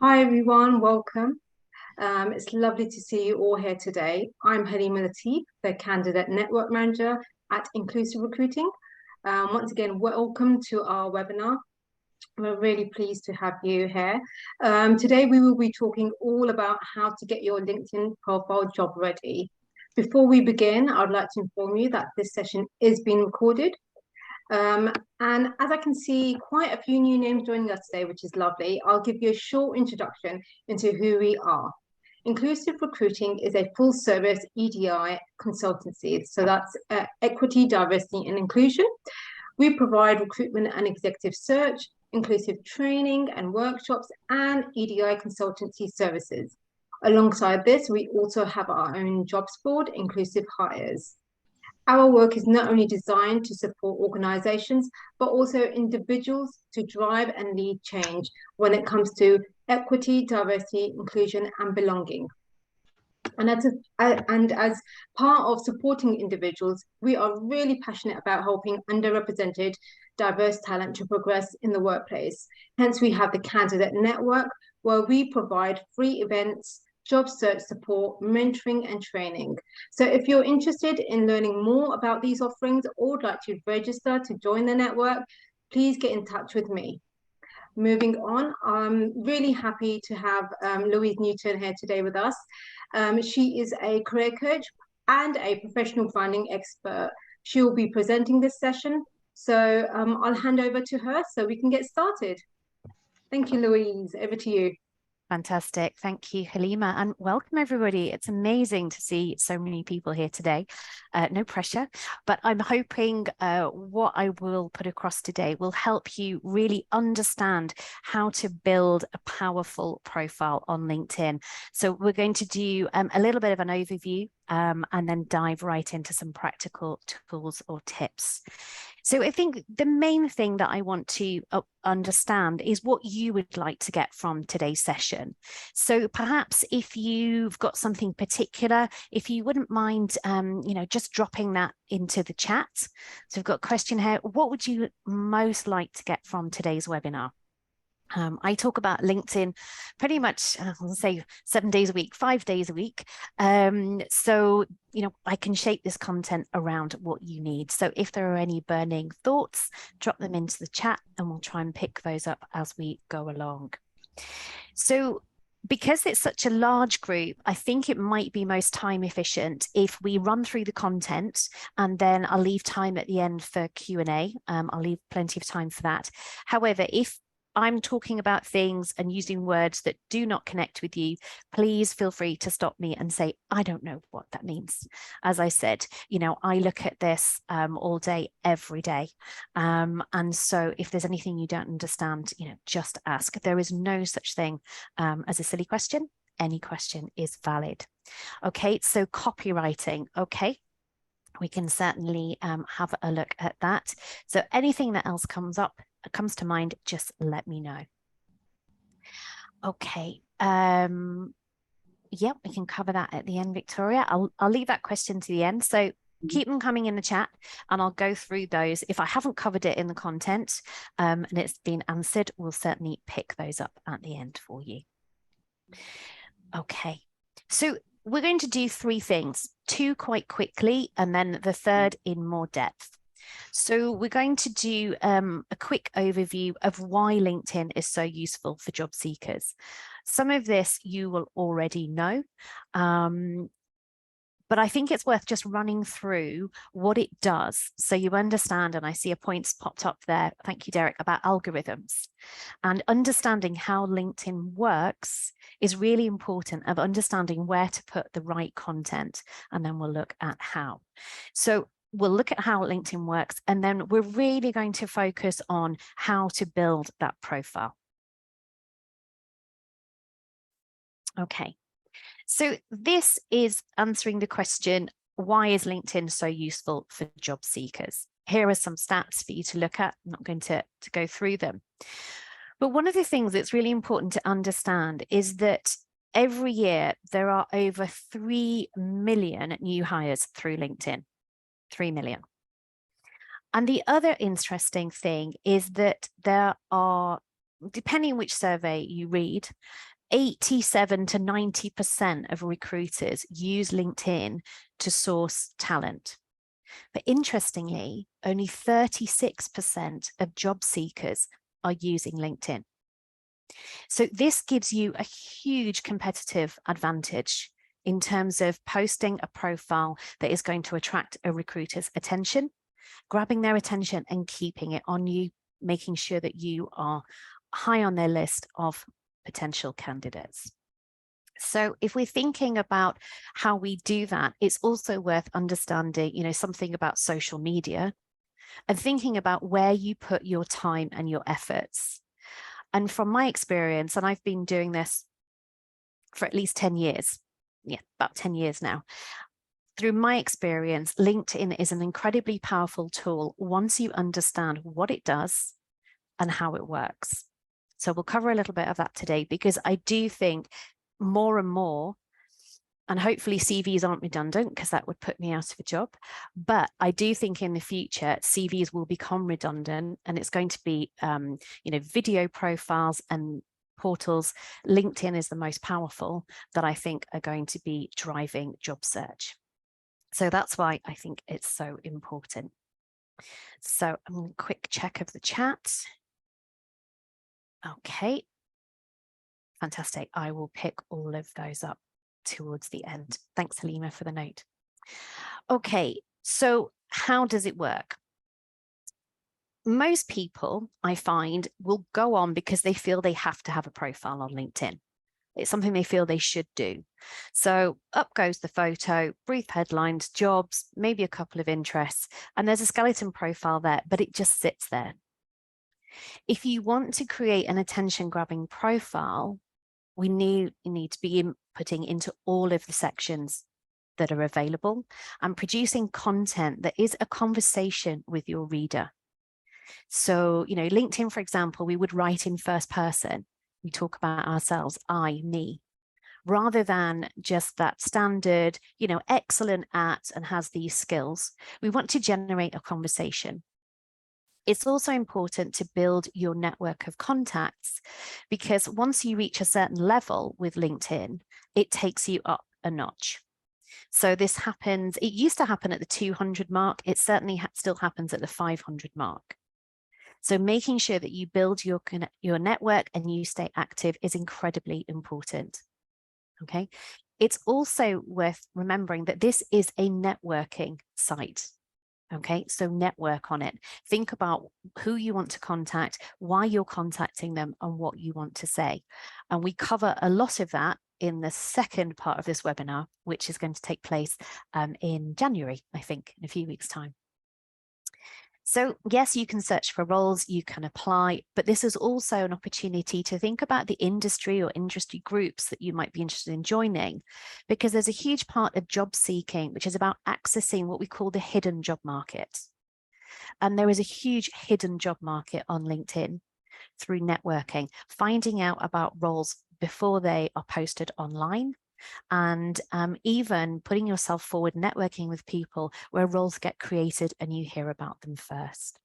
Hi everyone, welcome. It's lovely to see you all here today. I'm Halima Latif, the Candidate Network Manager at Inclusive Recruiting. Once again, welcome to our webinar. We're really pleased to have you here. Today we will be talking all about how to get your LinkedIn profile job ready. Before we begin, I'd like to inform you that this session is being recorded. And as I can see quite a few new names joining us today, which is lovely, I'll give you a short introduction into who we are. Inclusive Recruiting is a full service EDI consultancy. So that's equity, diversity and inclusion. We provide recruitment and executive search, inclusive training and workshops, and EDI consultancy services. Alongside this, we also have our own jobs board, Inclusive Hires. Our work is not only designed to support organizations, but also individuals to drive and lead change when it comes to equity, diversity, inclusion, and belonging. And as part of supporting individuals, we are really passionate about helping underrepresented, diverse talent to progress in the workplace. Hence, we have the Candidate Network, where we provide free events, job search support, mentoring and training. So if you're interested in learning more about these offerings or would like to register to join the network, please get in touch with me. Moving on, I'm really happy to have Louise Newton here today with us. She is a career coach and a professional branding expert. She will be presenting this session. So I'll hand over to her so we can get started. Thank you, Louise. Over to you. Fantastic. Thank you, Halima, and welcome everybody. It's amazing to see so many people here today. No pressure, but I'm hoping what I will put across today will help you really understand how to build a powerful profile on LinkedIn. So we're going to do a little bit of an overview and then dive right into some practical tools or tips. So I think the main thing that I want to understand is what you would like to get from today's session. So perhaps if you've got something particular, if you wouldn't mind, just dropping that into the chat. So we've got a question here. What would you most like to get from today's webinar? I talk about LinkedIn pretty much, I'll say 7 days a week, 5 days a week. So, I can shape this content around what you need. So if there are any burning thoughts, drop them into the chat and we'll try and pick those up as we go along. So because it's such a large group, I think it might be most time efficient if we run through the content and then I'll leave time at the end for Q&A. I'll leave plenty of time for that. However, if I'm talking about things and using words that do not connect with you, please feel free to stop me and say, I don't know what that means. As I said, I look at this all day, every day. And so if there's anything you don't understand, just ask. There is no such thing as a silly question. Any question is valid. Okay, so copywriting. Okay. We can certainly have a look at that. So anything that else comes to mind, just let me know. Okay. Yep, we can cover that at the end, Victoria. I'll leave that question to the end. So keep them coming in the chat and I'll go through those. If I haven't covered it in the content and it's been answered, we'll certainly pick those up at the end for you. Okay. So we're going to do 3 things, 2 quite quickly, and then the third in more depth. So we're going to do a quick overview of why LinkedIn is so useful for job seekers. Some of this you will already know, but I think it's worth just running through what it does so you understand, and I see a point's popped up there, thank you Derek, about algorithms. And understanding how LinkedIn works is really important, of understanding where to put the right content, and then we'll look at how. So we'll look at how LinkedIn works, and then we're really going to focus on how to build that profile. Okay. So this is answering the question, why is LinkedIn so useful for job seekers? Here are some stats for you to look at. I'm not going to go through them. But one of the things that's really important to understand is that every year there are over 3 million new hires through LinkedIn. 3 million. And the other interesting thing is that there are, depending on which survey you read, 87 to 90% of recruiters use LinkedIn to source talent. But interestingly, only 36% of job seekers are using LinkedIn. So this gives you a huge competitive advantage in terms of posting a profile that is going to attract a recruiter's attention, grabbing their attention and keeping it on you, making sure that you are high on their list of potential candidates. So if we're thinking about how we do that, it's also worth understanding, something about social media and thinking about where you put your time and your efforts. And from my experience, and I've been doing this for at least 10 years, about 10 years now. Through my experience, LinkedIn is an incredibly powerful tool once you understand what it does and how it works. So we'll cover a little bit of that today, because I do think more and more, and hopefully CVs aren't redundant because that would put me out of a job, but I do think in the future CVs will become redundant, and it's going to be, video profiles and portals. LinkedIn is the most powerful that I think are going to be driving job search. So that's why I think it's so important. So I'm going to quick check of the chat. Okay, fantastic. I will pick all of those up towards the end. Thanks, Halima, for the note. Okay, so how does it work? Most people, I find, will go on because they feel they have to have a profile on LinkedIn. It's something they feel they should do. So up goes the photo, brief headlines, jobs, maybe a couple of interests, and there's a skeleton profile there, but it just sits there. If you want to create an attention-grabbing profile, you need to be inputting into all of the sections that are available and producing content that is a conversation with your reader. So, LinkedIn, for example, we would write in first person. We talk about ourselves, I, me, rather than just that standard, excellent at and has these skills. We want to generate a conversation. It's also important to build your network of contacts, because once you reach a certain level with LinkedIn, it takes you up a notch. So this happens, it used to happen at the 200 mark. It certainly still happens at the 500 mark. So making sure that you build your network and you stay active is incredibly important. Okay. It's also worth remembering that this is a networking site. Okay, so network on it. Think about who you want to contact, why you're contacting them, and what you want to say. And we cover a lot of that in the second part of this webinar, which is going to take place in January, I think, in a few weeks' time. So yes, you can search for roles, you can apply, but this is also an opportunity to think about the industry or industry groups that you might be interested in joining, because there's a huge part of job seeking, which is about accessing what we call the hidden job market. And there is a huge hidden job market on LinkedIn through networking, finding out about roles before they are posted online, and even putting yourself forward, networking with people where roles get created and you hear about them first.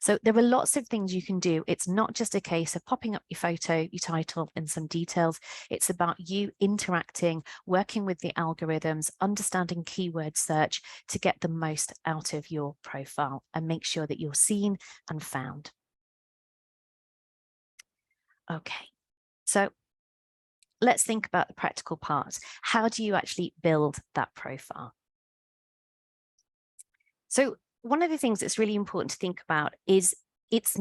So there are lots of things you can do. It's not just a case of popping up your photo, your title, and some details. It's about you interacting, working with the algorithms, understanding keyword search to get the most out of your profile and make sure that you're seen and found. Okay, so let's think about the practical part. How do you actually build that profile? So one of the things that's really important to think about is it's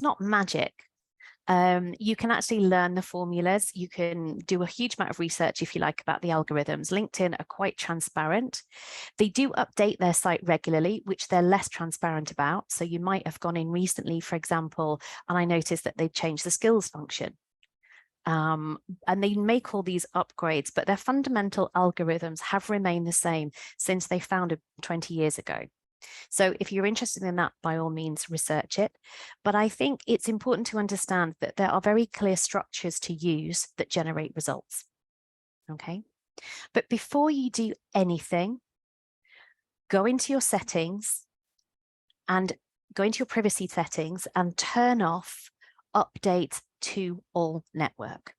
not magic. You can actually learn the formulas. You can do a huge amount of research, if you like, about the algorithms. LinkedIn are quite transparent. They do update their site regularly, which they're less transparent about. So you might have gone in recently, for example, and I noticed that they've changed the skills function. And they make all these upgrades, but their fundamental algorithms have remained the same since they founded 20 years ago. So if you're interested in that, by all means, research it. But I think it's important to understand that there are very clear structures to use that generate results. Okay. But before you do anything, go into your settings and go into your privacy settings and turn off update to all network.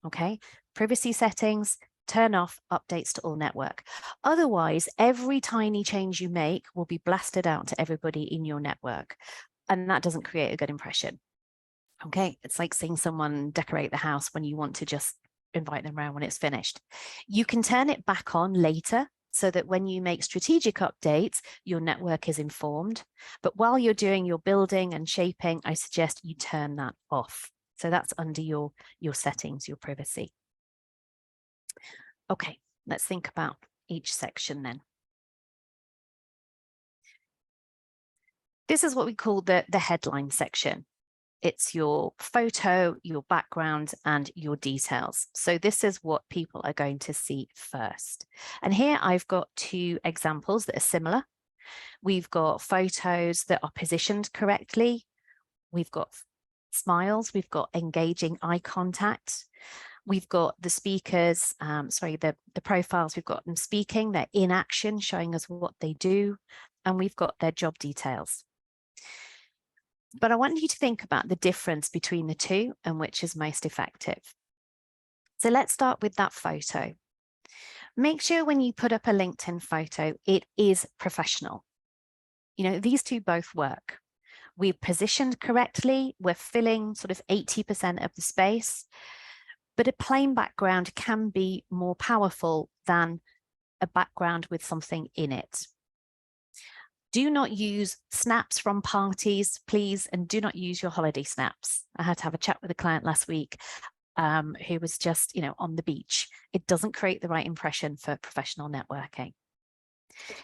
Okay, privacy settings, turn off updates to all network. Otherwise, every tiny change you make will be blasted out to everybody in your network. And that doesn't create a good impression. Okay, it's like seeing someone decorate the house when you want to just invite them around when it's finished. You can turn it back on later so that when you make strategic updates, your network is informed. But while you're doing your building and shaping, I suggest you turn that off. So that's under your settings, your privacy. Okay, let's think about each section then. This is what we call the headline section. It's your photo, your background, and your details. So this is what people are going to see first. And here I've got two examples that are similar. We've got photos that are positioned correctly. We've got smiles. We've got engaging eye contact. We've got the speakers, the profiles, we've got them speaking, they're in action, showing us what they do, and we've got their job details. But I want you to think about the difference between the two and which is most effective. So let's start with that photo. Make sure when you put up a LinkedIn photo, it is professional. You know, these two both work. We're positioned correctly, we're filling sort of 80% of the space, but a plain background can be more powerful than a background with something in it. Do not use snaps from parties, please, and do not use your holiday snaps. I had to have a chat with a client last week who was just, on the beach. It doesn't create the right impression for professional networking.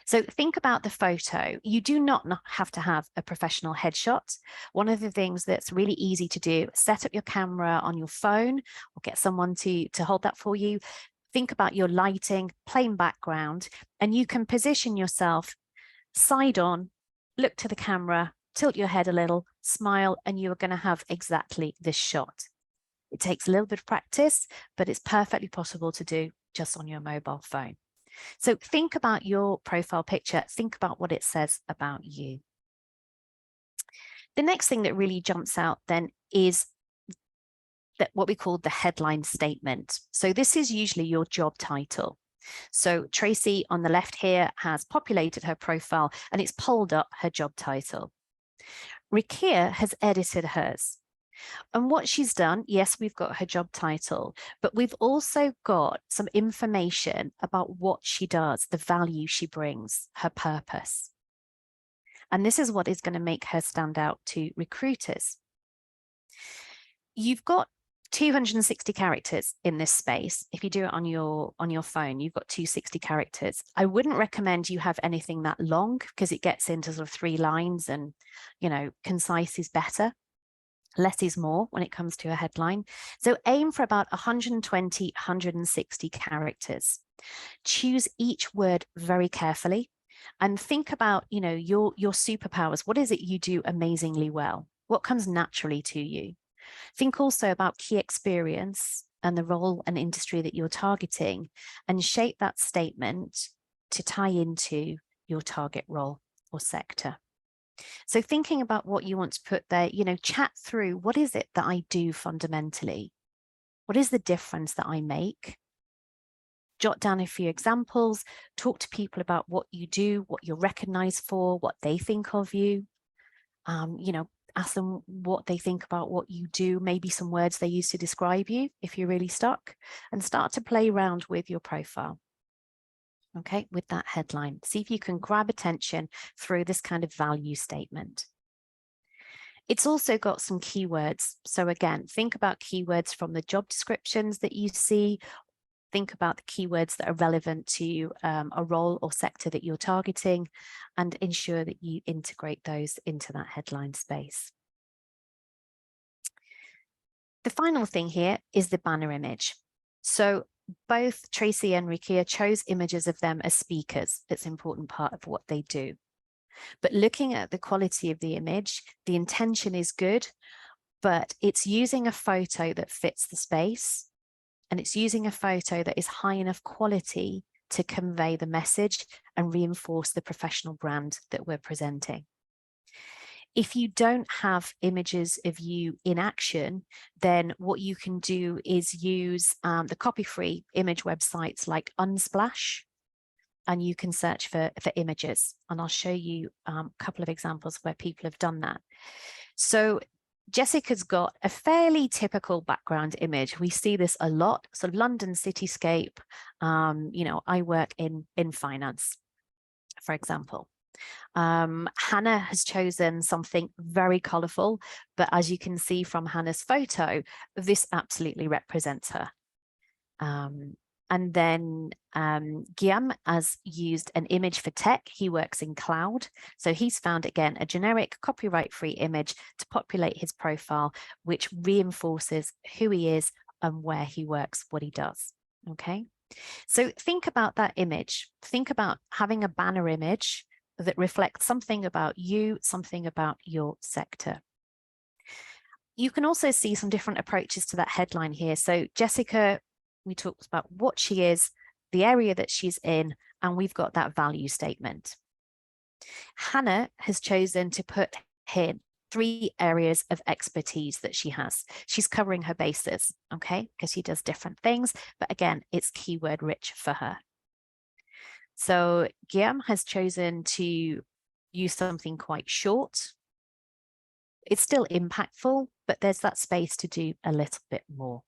So think about the photo. You do not have to have a professional headshot. One of the things that's really easy to do, set up your camera on your phone or get someone to hold that for you. Think about your lighting, plain background, and you can position yourself side on, look to the camera, tilt your head a little, smile, and you are going to have exactly this shot. It takes a little bit of practice, but it's perfectly possible to do just on your mobile phone. So think about your profile picture, think about what it says about you. The next thing that really jumps out then is that what we call the headline statement. So this is usually your job title. So Tracy on the left here has populated her profile and it's pulled up her job title. Rikia has edited hers. And what she's done, yes, we've got her job title, but we've also got some information about what she does, the value she brings, her purpose. And this is what is going to make her stand out to recruiters. You've got 260 characters in this space. If you do it on your phone, you've got 260 characters. I wouldn't recommend you have anything that long because it gets into sort of 3 lines and, concise is better. Less is more when it comes to a headline. So aim for about 120, 160 characters. Choose each word very carefully and think about, your superpowers. What is it you do amazingly well? What comes naturally to you? Think also about key experience and the role and industry that you're targeting and shape that statement to tie into your target role or sector. So thinking about what you want to put there, chat through what is it that I do fundamentally? What is the difference that I make? Jot down a few examples, talk to people about what you do, what you're recognized for, what they think of you. Ask them what they think about what you do, maybe some words they use to describe you if you're really stuck, and start to play around with your profile. Okay, with that headline. See if you can grab attention through this kind of value statement. It's also got some keywords. So again, think about keywords from the job descriptions that you see. Think about the keywords that are relevant to a role or sector that you're targeting and ensure that you integrate those into that headline space. The final thing here is the banner image. So both Tracy and Rikia chose images of them as speakers. It's an important part of what they do. But looking at the quality of the image, the intention is good, but it's using a photo that fits the space, and it's using a photo that is high enough quality to convey the message and reinforce the professional brand that we're presenting. If you don't have images of you in action, then what you can do is use the copy-free image websites like Unsplash, and you can search for images. And I'll show you a couple of examples where people have done that. So Jessica's got a fairly typical background image. We see this a lot. So London cityscape, I work in finance, for example. Hannah has chosen something very colorful, but as you can see from Hannah's photo, this absolutely represents her. And then Guillaume has used an image for tech. He works in cloud. So he's found, again, a generic copyright-free image to populate his profile, which reinforces who he is and where he works, what he does. Okay. So think about that image. Think about having a banner image that reflects something about you, something about your sector. You can also see some different approaches to that headline here. So Jessica, we talked about what she is, the area that she's in, and we've got that value statement. Hannah has chosen to put in 3 areas of expertise that she has. She's covering her bases, okay, because she does different things, but again, it's keyword rich for her. So Guillaume has chosen to use something quite short. It's still impactful, but there's that space to do a little bit more.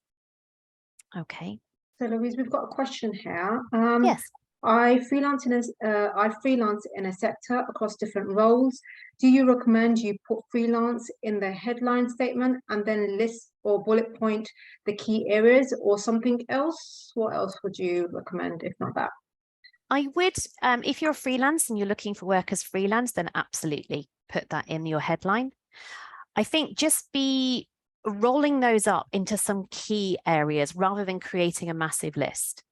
Okay. So Louise, we've got a question here. Yes. I freelance in a sector across different roles. Do you recommend you put freelance in the headline statement and then list or bullet point the key areas, or something else? What else would you recommend if not that? I would, if you're freelance and you're looking for work as freelance, then absolutely put that in your headline. I think just be rolling those up into some key areas rather than creating a massive list.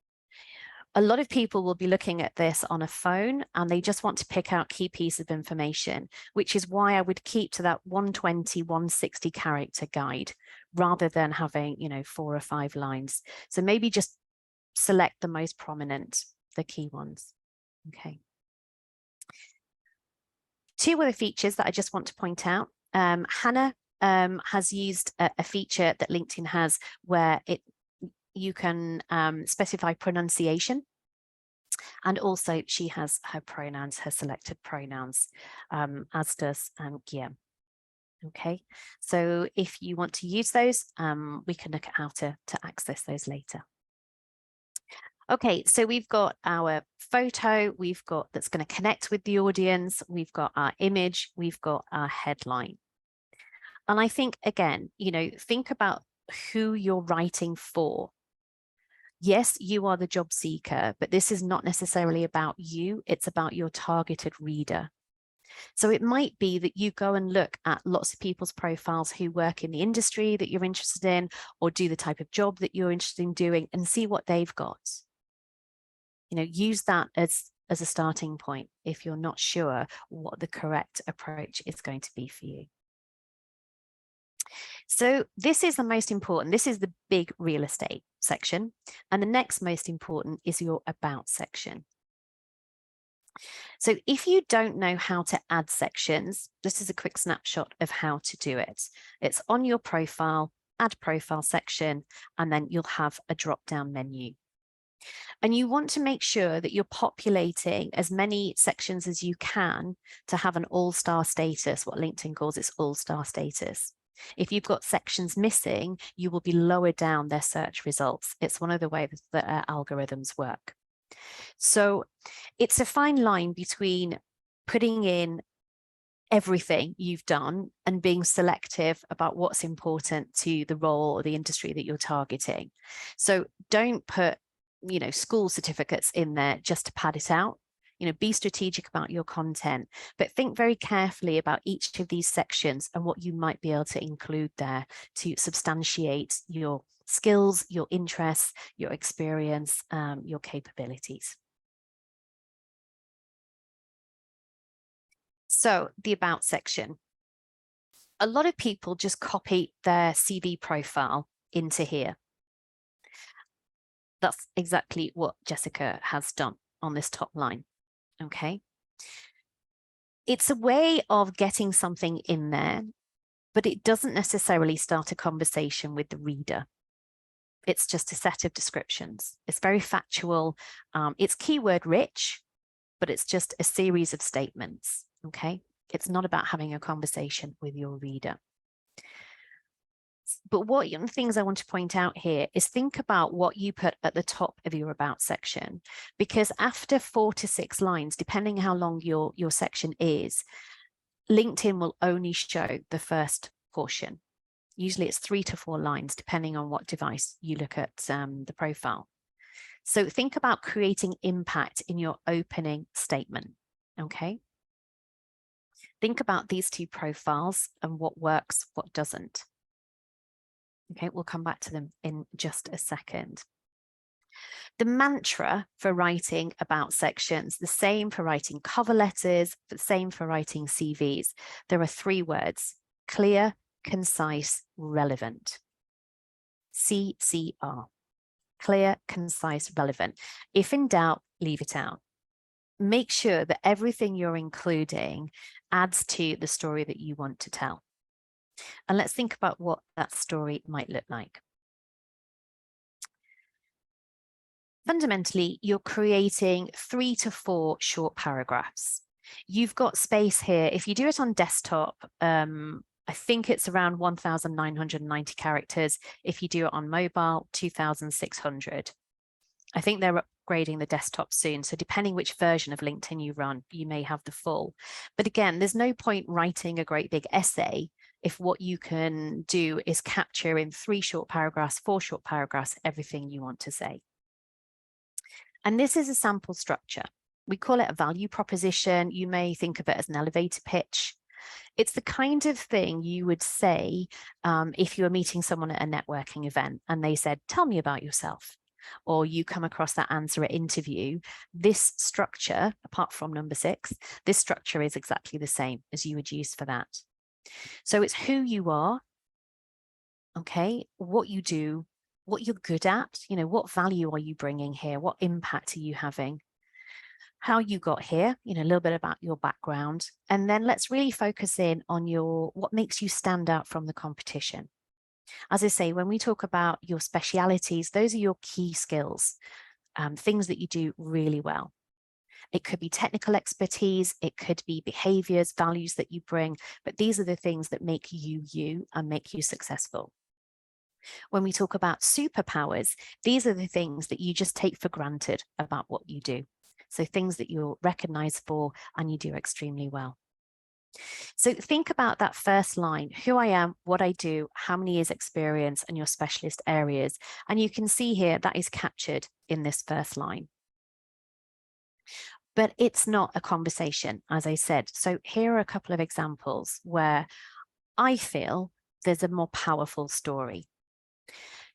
A lot of people will be looking at this on a phone and they just want to pick out key pieces of information, which is why I would keep to that 120, 160 character guide rather than having, 4 or 5 lines. So maybe just select the most prominent, the key ones. Okay. 2 other features that I just want to point out. Hannah has used a feature that LinkedIn has where you can specify pronunciation. And also she has her pronouns, her selected pronouns, as does Guillaume. Okay, so if you want to use those, we can look at how to access those later. Okay, so we've got our photo, we've got that's going to connect with the audience, we've got our image, we've got our headline. And I think, again, think about who you're writing for. Yes, you are the job seeker, but this is not necessarily about you, it's about your targeted reader. So it might be that you go and look at lots of people's profiles who work in the industry that you're interested in, or do the type of job that you're interested in doing, and see what they've got. Use that as a starting point if you're not sure what the correct approach is going to be for you. So this is the most important. This is the big real estate section. And the next most important is your about section. So if you don't know how to add sections, this is a quick snapshot of how to do it. It's on your profile, add profile section, and then you'll have a drop-down menu. And you want to make sure that you're populating as many sections as you can to have an all-star status, what LinkedIn calls its all-star status. If you've got sections missing, you will be lower down their search results. It's one of the ways that algorithms work. So it's a fine line between putting in everything you've done and being selective about what's important to the role or the industry that you're targeting. So don't put school certificates in there just to pad it out. Be strategic about your content, but think very carefully about each of these sections and what you might be able to include there to substantiate your skills, your interests, your experience, your capabilities. So the about section. A lot of people just copy their CV profile into here. That's exactly what Jessica has done on this top line. Okay. It's a way of getting something in there, but it doesn't necessarily start a conversation with the reader. It's just a set of descriptions. It's very factual. It's keyword rich, but it's just a series of statements, okay? It's not about having a conversation with your reader. But what things I want to point out here is think about what you put at the top of your about section, because after 4 to 6 lines, depending how long your section is, LinkedIn will only show the first portion. Usually it's 3 to 4 lines, depending on what device you look at the profile. So think about creating impact in your opening statement, okay? Think about these two profiles and what works, what doesn't. Okay, we'll come back to them in just a second. The mantra for writing about sections, the same for writing cover letters, the same for writing CVs. There are 3 words: clear, concise, relevant. CCR. Clear, concise, relevant. If in doubt, leave it out. Make sure that everything you're including adds to the story that you want to tell. And let's think about what that story might look like. Fundamentally, you're creating 3 to 4 short paragraphs. You've got space here. If you do it on desktop, I think it's around 1,990 characters. If you do it on mobile, 2,600. I think they're upgrading the desktop soon. So depending which version of LinkedIn you run, you may have the full. But again, there's no point writing a great big essay if what you can do is capture in 3 short paragraphs, 4 short paragraphs, everything you want to say. And this is a sample structure. We call it a value proposition. You may think of it as an elevator pitch. It's the kind of thing you would say if you were meeting someone at a networking event and they said, tell me about yourself. Or you come across that answer at interview. This structure, apart from number 6, this structure is exactly the same as you would use for that. So it's who you are, okay, what you do, what you're good at, you know, what value are you bringing here? What impact are you having? How you got here, you know, a little bit about your background. And then let's really focus in on what makes you stand out from the competition. As I say, when we talk about your specialities, those are your key skills, things that you do really well. It could be technical expertise, it could be behaviors, values that you bring, but these are the things that make you you and make you successful. When we talk about superpowers, these are the things that you just take for granted about what you do. So things that you're recognized for and you do extremely well. So think about that first line: who I am, what I do, how many years experience, and your specialist areas. And you can see here that is captured in this first line. But it's not a conversation, as I said. So here are a couple of examples where I feel there's a more powerful story.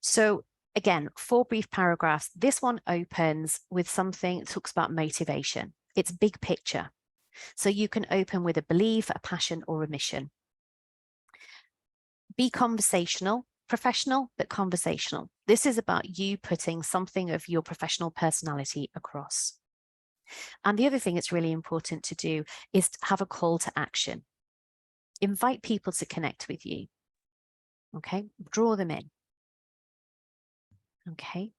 So again, 4 brief paragraphs. This one opens with something that talks about motivation. It's big picture. So you can open with a belief, a passion, or a mission. Be conversational, professional, but conversational. This is about you putting something of your professional personality across. And the other thing it's really important to do is to have a call to action. Invite people to connect with you. Okay, draw them in. Okay,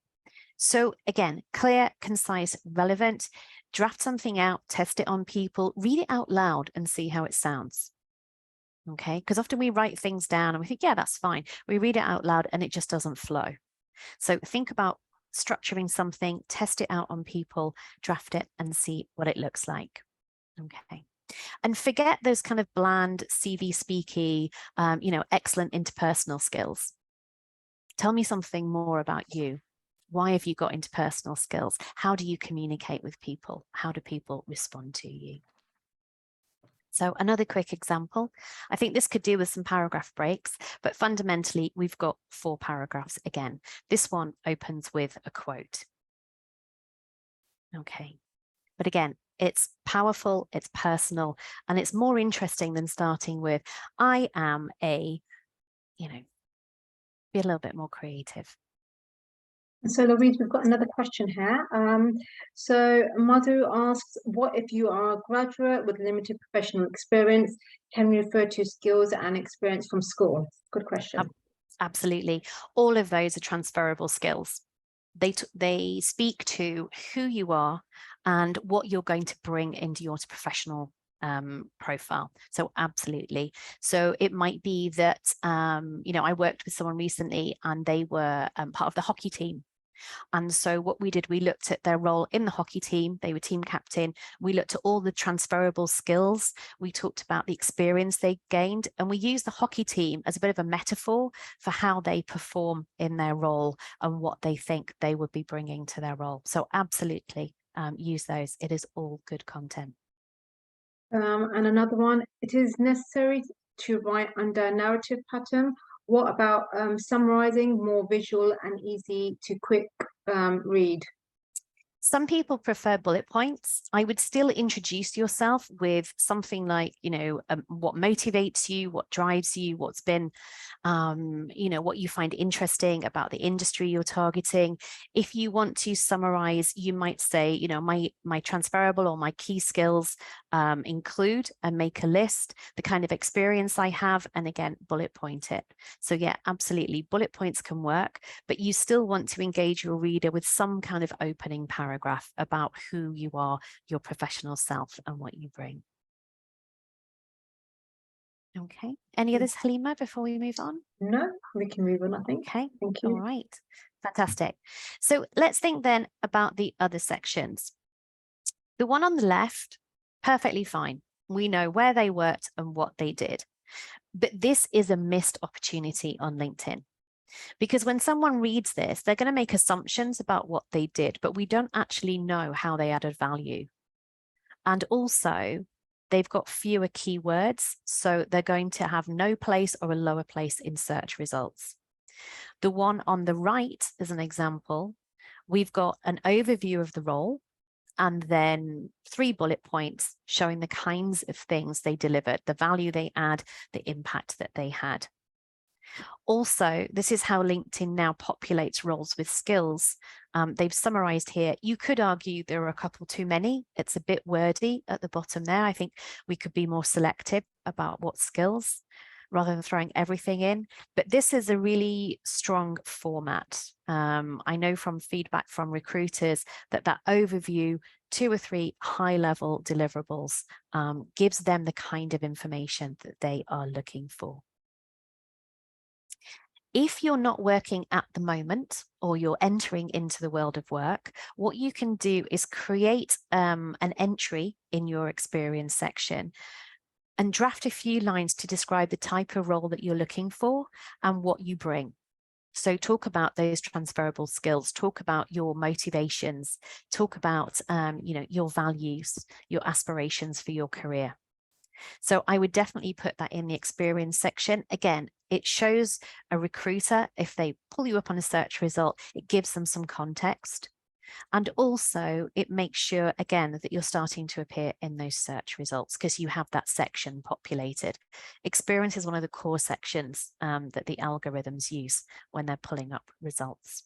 so again, clear, concise, relevant. Draft something out, test it on people, read it out loud and see how it sounds. Okay, because often we write things down and we think, yeah, that's fine. We read it out loud and it just doesn't flow. So think about structuring something, test it out on people, draft it and see what it looks like. Okay. And forget those kind of bland CV speaky, excellent interpersonal skills. Tell me something more about you. Why have you got interpersonal skills? How do you communicate with people? How do people respond to you? So another quick example, I think this could do with some paragraph breaks, but fundamentally we've got 4 paragraphs again. This one opens with a quote. Okay, but again, it's powerful, it's personal, and it's more interesting than starting with, I am a, be a little bit more creative. So Louise, we've got another question here. So Madhu asks, what if you are a graduate with limited professional experience? Can we refer to skills and experience from school? Good question. Absolutely. All of those are transferable skills. They speak to who you are and what you're going to bring into your professional profile. So absolutely. So it might be that, I worked with someone recently and they were part of the hockey team. And so what we did, we looked at their role in the hockey team. They were team captain. We looked at all the transferable skills. We talked about the experience they gained, and we used the hockey team as a bit of a metaphor for how they perform in their role and what they think they would be bringing to their role. So absolutely use those. It is all good content. And another one, it is necessary to write under a narrative pattern. What about summarizing, more visual and easy to quick read? Some people prefer bullet points. I would still introduce yourself with something like, what motivates you, what drives you, what's been, what you find interesting about the industry you're targeting. If you want to summarize, you might say, my transferable or my key skills include, and make a list, the kind of experience I have, and again, bullet point it. So yeah, absolutely. Bullet points can work, but you still want to engage your reader with some kind of opening paragraph about who you are, your professional self, and what you bring. Okay. Any others, Halima, before we move on? No, we can move on, I think. Okay. Thank you. All right. Fantastic. So let's think then about the other sections. The one on the left, perfectly fine. We know where they worked and what they did. But this is a missed opportunity on LinkedIn. Because when someone reads this, they're going to make assumptions about what they did, but we don't actually know how they added value. And also, they've got fewer keywords, so they're going to have no place or a lower place in search results. The one on the right, as an example, we've got an overview of the role and then 3 bullet points showing the kinds of things they delivered, the value they add, the impact that they had. Also, this is how LinkedIn now populates roles with skills. They've summarized here. You could argue there are a couple too many. It's a bit wordy at the bottom there. I think we could be more selective about what skills rather than throwing everything in. But this is a really strong format. I know from feedback from recruiters that overview, 2 or 3 high-level deliverables gives them the kind of information that they are looking for. If you're not working at the moment or you're entering into the world of work, what you can do is create an entry in your experience section and draft a few lines to describe the type of role that you're looking for and what you bring. So talk about those transferable skills, talk about your motivations, talk about your values, your aspirations for your career. So I would definitely put that in the experience section. Again, it shows a recruiter, if they pull you up on a search result, it gives them some context. And also it makes sure, again, that you're starting to appear in those search results because you have that section populated. Experience is one of the core sections that the algorithms use when they're pulling up results.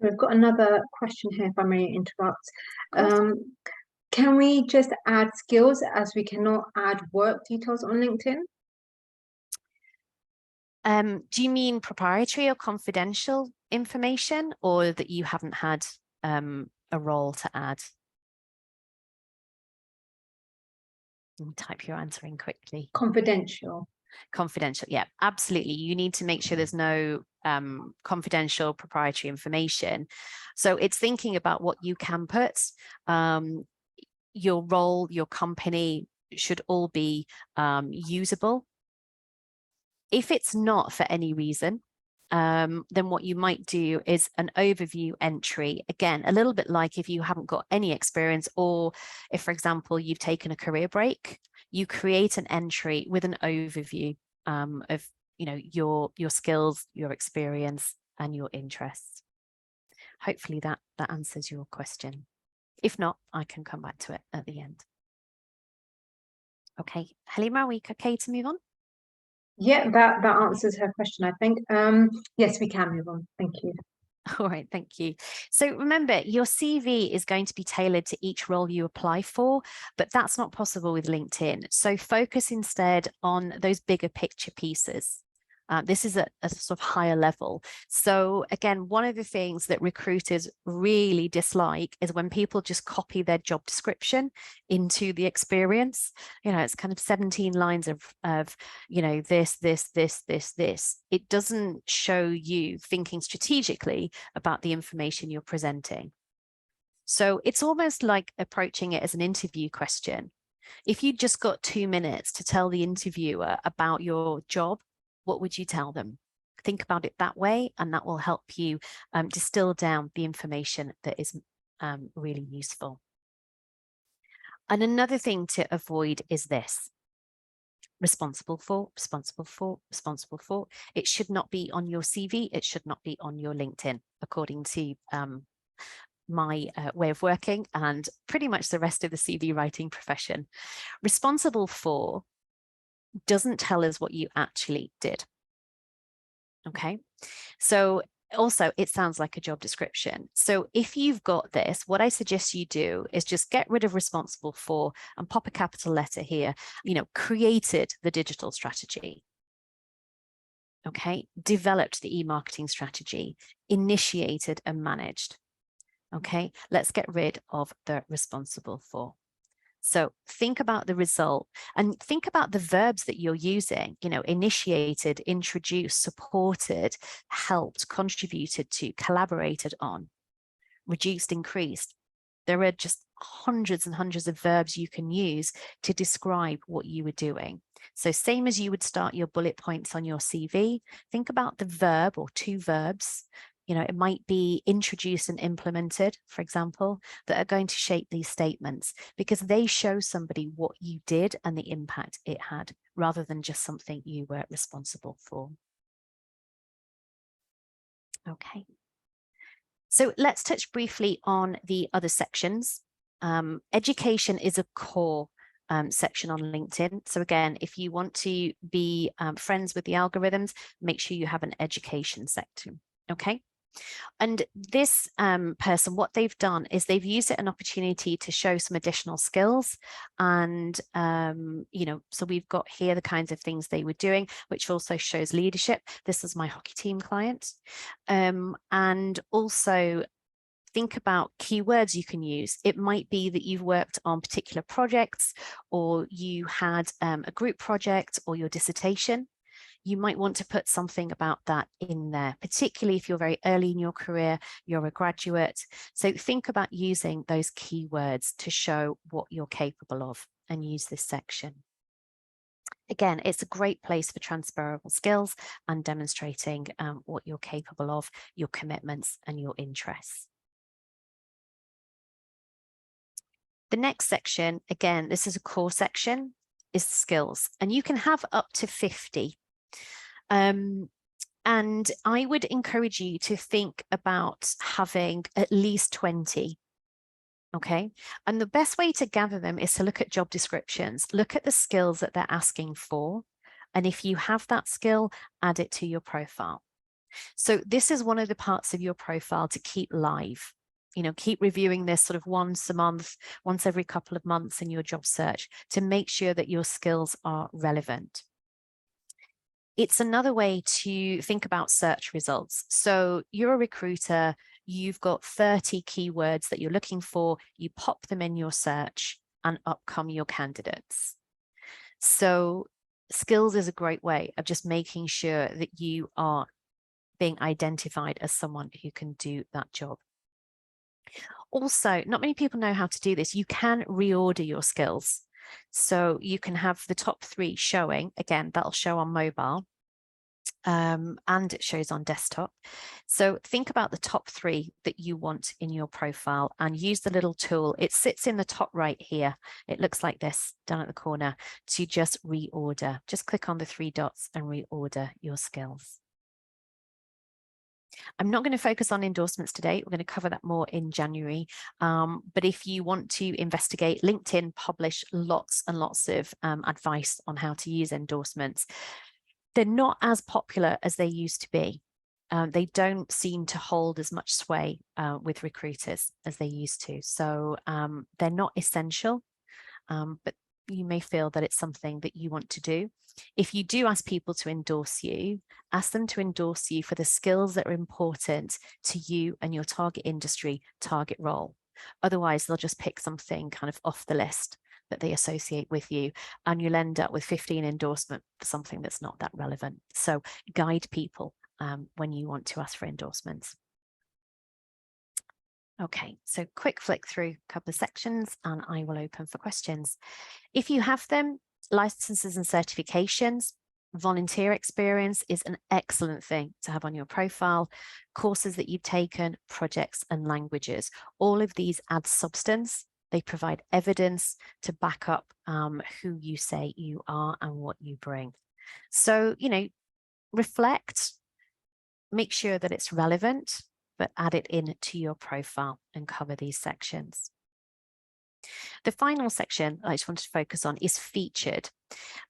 We've got another question here, if I may interrupt. Can we just add skills as we cannot add work details on LinkedIn? Do you mean proprietary or confidential information, or that you haven't had a role to add? Type your answer in quickly. Confidential. Confidential, yeah, absolutely. You need to make sure there's no confidential proprietary information. So it's thinking about what you can put. Your role, your company should all be usable. If it's not for any reason, then what you might do is an overview entry. Again, a little bit like if you haven't got any experience, or if, for example, you've taken a career break, you create an entry with an overview of your skills, your experience, and your interests. Hopefully that answers your question. If not, I can come back to it at the end. Okay, Halima, are we okay to move on? Yeah, that answers her question, I think. Yes, we can move on. Thank you. All right, thank you. So remember, your CV is going to be tailored to each role you apply for, but that's not possible with LinkedIn. So focus instead on those bigger picture pieces. This is a sort of higher level. So again, one of the things that recruiters really dislike is when people just copy their job description into the experience. You know, it's kind of 17 lines of you know, this. It doesn't show you thinking strategically about the information you're presenting. So it's almost like approaching it as an interview question. If you just got 2 minutes to tell the interviewer about your job, what would you tell them? Think about it that way, and that will help you distill down the information that is really useful. And another thing to avoid is this: responsible for, responsible for, responsible for. It should not be on your CV. It should not be on your LinkedIn, according to my way of working and pretty much the rest of the CV writing profession. Responsible for doesn't tell us what you actually did. Okay, so also it sounds like a job description. So if you've got this, what I suggest you do is just get rid of responsible for and pop a capital letter here, you know, created the digital strategy. Okay, developed the e-marketing strategy, initiated and managed. Okay, let's get rid of the responsible for. So think about the result and think about the verbs that you're using, you know, initiated, introduced, supported, helped, contributed to, collaborated on, reduced, increased. There are just hundreds and hundreds of verbs you can use to describe what you were doing. So same as you would start your bullet points on your CV, think about the verb or two verbs. You know, it might be introduced and implemented, for example, that are going to shape these statements because they show somebody what you did and the impact it had, rather than just something you were responsible for. Okay. So let's touch briefly on the other sections. Education is a core section on LinkedIn. So again, if you want to be friends with the algorithms, make sure you have an education section. Okay. And this person, what they've done is they've used it an opportunity to show some additional skills. And, you know, so we've got here the kinds of things they were doing, which also shows leadership. This is my hockey team client. And also think about keywords you can use. It might be that you've worked on particular projects, or you had a group project or your dissertation. You might want to put something about that in there, particularly if you're very early in your career, you're a graduate. So think about using those keywords to show what you're capable of and use this section. Again, it's a great place for transferable skills and demonstrating what you're capable of, your commitments and your interests. The next section, again, this is a core section, is skills, and you can have up to 50. And I would encourage you to think about having at least 20. Okay. And the best way to gather them is to look at job descriptions, look at the skills that they're asking for. And if you have that skill, add it to your profile. So this is one of the parts of your profile to keep live. You know, keep reviewing this sort of once a month, once every couple of months in your job search to make sure that your skills are relevant. It's another way to think about search results. So you're a recruiter, you've got 30 keywords that you're looking for, you pop them in your search and up come your candidates. So skills is a great way of just making sure that you are being identified as someone who can do that job. Also, not many people know how to do this. You can reorder your skills. So you can have the top 3 showing, again, that'll show on mobile, and it shows on desktop. So think about the top 3 that you want in your profile and use the little tool. It sits in the top right here. It looks like this down at the corner to just reorder. Just click on the 3 dots and reorder your skills. I'm not going to focus on endorsements today. We're going to cover that more in January. But if you want to investigate, LinkedIn publish lots and lots of advice on how to use endorsements. They're not as popular as they used to be. they don't seem to hold as much sway with recruiters as they used to. So they're not essential, but you may feel that it's something that you want to do. If you do ask people to endorse you, ask them to endorse you for the skills that are important to you and your target industry, target role. Otherwise, they'll just pick something kind of off the list that they associate with you, and you'll end up with 15 endorsements for something that's not that relevant. So guide people when you want to ask for endorsements. Okay, so quick flick through a couple of sections and I will open for questions. If you have them, licenses and certifications, volunteer experience is an excellent thing to have on your profile. Courses that you've taken, projects and languages, all of these add substance. They provide evidence to back up who you say you are and what you bring. So, you know, reflect, make sure that it's relevant, but add it into your profile and cover these sections. The final section I just wanted to focus on is featured.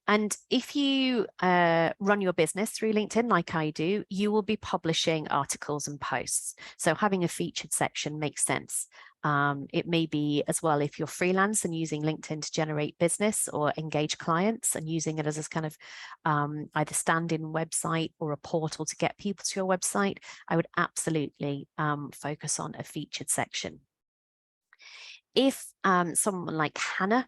And if you run your business through LinkedIn, like I do, you will be publishing articles and posts. So having a featured section makes sense. It may be as well if you're freelance and using LinkedIn to generate business or engage clients and using it as a kind of either stand-in website or a portal to get people to your website, I would absolutely focus on a featured section. If someone like Hannah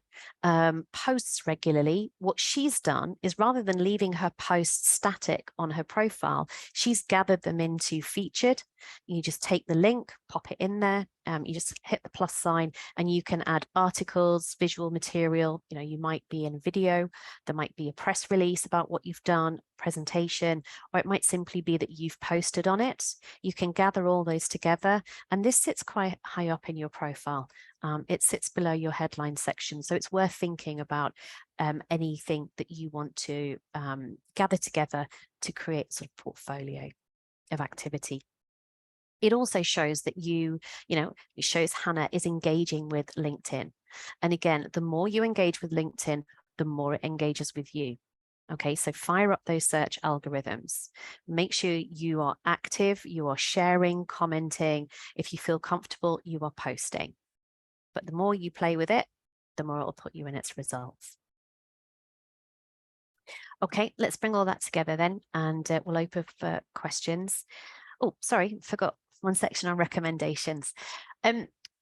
posts regularly, what she's done is rather than leaving her posts static on her profile, she's gathered them into featured. You just take the link, pop it in there. You just hit the plus sign and you can add articles, visual material. You know, you might be in a video, there might be a press release about what you've done, presentation, or it might simply be that you've posted on it. You can gather all those together, and this sits quite high up in your profile. It sits below your headline section, so it's worth thinking about anything that you want to gather together to create sort of portfolio of activity. It also shows that it shows Hannah is engaging with LinkedIn. And again, the more you engage with LinkedIn, the more it engages with you. Okay, so fire up those search algorithms. Make sure you are active, you are sharing, commenting. If you feel comfortable, you are posting. But the more you play with it, the more it'll put you in its results. Okay, let's bring all that together then, and we'll open for questions. Oh, sorry, forgot one section on recommendations.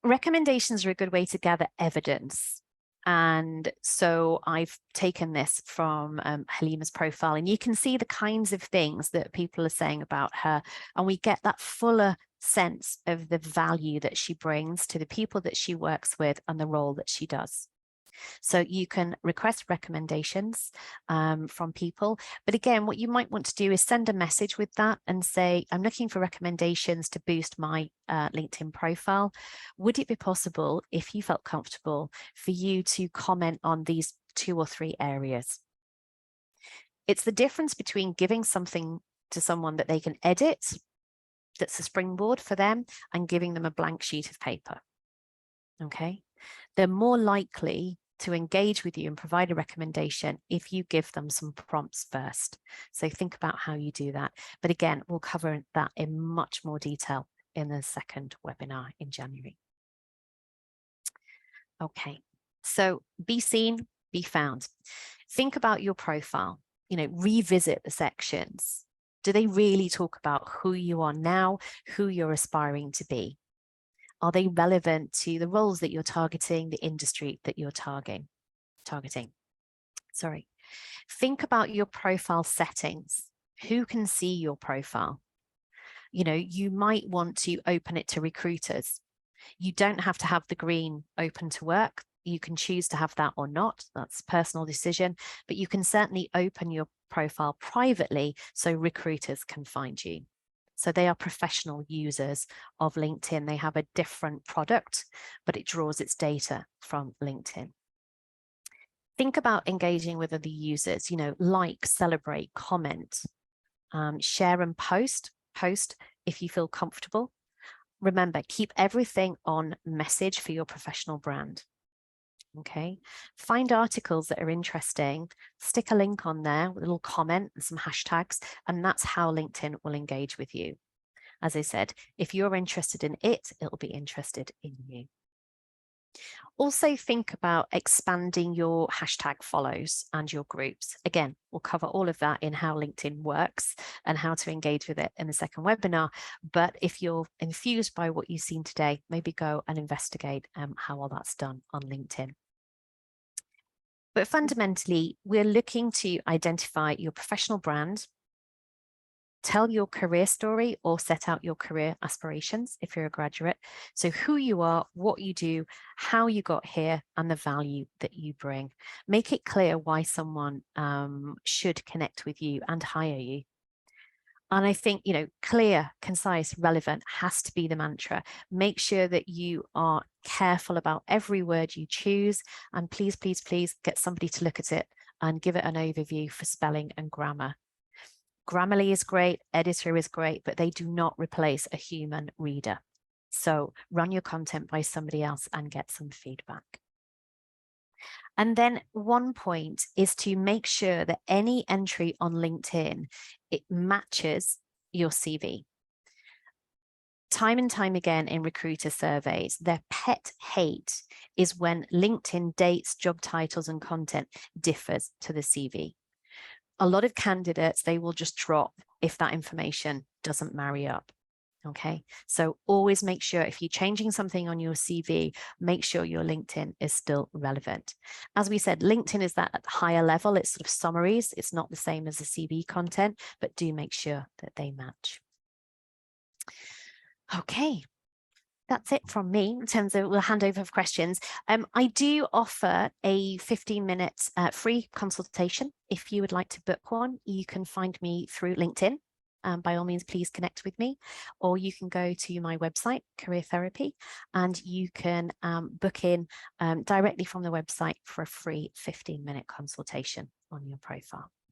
Recommendations are a good way to gather evidence. And so I've taken this from Halima's profile, and you can see the kinds of things that people are saying about her, and we get that fuller sense of the value that she brings to the people that she works with and the role that she does. So you can request recommendations from people. But again, what you might want to do is send a message with that and say, I'm looking for recommendations to boost my LinkedIn profile. Would it be possible, if you felt comfortable, for you to comment on these 2 or 3 areas? It's the difference between giving something to someone that they can edit, that's a springboard for them, and giving them a blank sheet of paper. Okay, they're more likely to engage with you and provide a recommendation if you give them some prompts first. So think about how you do that. But again, we'll cover that in much more detail in the second webinar in January. Okay, so be seen, be found. Think about your profile, revisit the sections. Do they really talk about who you are now, who you're aspiring to be? Are they relevant to the roles that you're targeting, the industry that you're targeting? Sorry. Think about your profile settings. Who can see your profile? You might want to open it to recruiters. You don't have to have the green open to work. You can choose to have that or not. That's a personal decision, but you can certainly open your profile privately so recruiters can find you. So they are professional users of LinkedIn. They have a different product, but it draws its data from LinkedIn. Think about engaging with other users, like, celebrate, comment, share and post if you feel comfortable. Remember, keep everything on message for your professional brand. Okay, find articles that are interesting, stick a link on there with a little comment and some hashtags, and that's how LinkedIn will engage with you. As I said, if you're interested in it, it'll be interested in you. Also think about expanding your hashtag follows and your groups. Again, we'll cover all of that in how LinkedIn works and how to engage with it in the second webinar. But if you're enthused by what you've seen today, maybe go and investigate how all that's done on LinkedIn. But fundamentally, we're looking to identify your professional brand, tell your career story or set out your career aspirations if you're a graduate. So who you are, what you do, how you got here, and the value that you bring. Make it clear why someone should connect with you and hire you. And I think, clear, concise, relevant has to be the mantra. Make sure that you are careful about every word you choose. And please, please, please get somebody to look at it and give it an overview for spelling and grammar. Grammarly is great, Editor is great, but they do not replace a human reader. So run your content by somebody else and get some feedback. And then one point is to make sure that any entry on LinkedIn, it matches your CV. Time and time again in recruiter surveys, their pet hate is when LinkedIn dates, job titles, and content differs to the CV. A lot of candidates, they will just drop if that information doesn't marry up. Okay, so always make sure if you're changing something on your CV, make sure your LinkedIn is still relevant. As we said, LinkedIn is that at higher level, it's sort of summaries. It's not the same as the CV content, but do make sure that they match. Okay. That's it from me in terms of, we'll hand over for questions. I do offer a 15-minute free consultation. If you would like to book one, you can find me through LinkedIn. By all means, please connect with me, or you can go to my website, Career Therapy, and you can book in directly from the website for a free 15-minute consultation on your profile.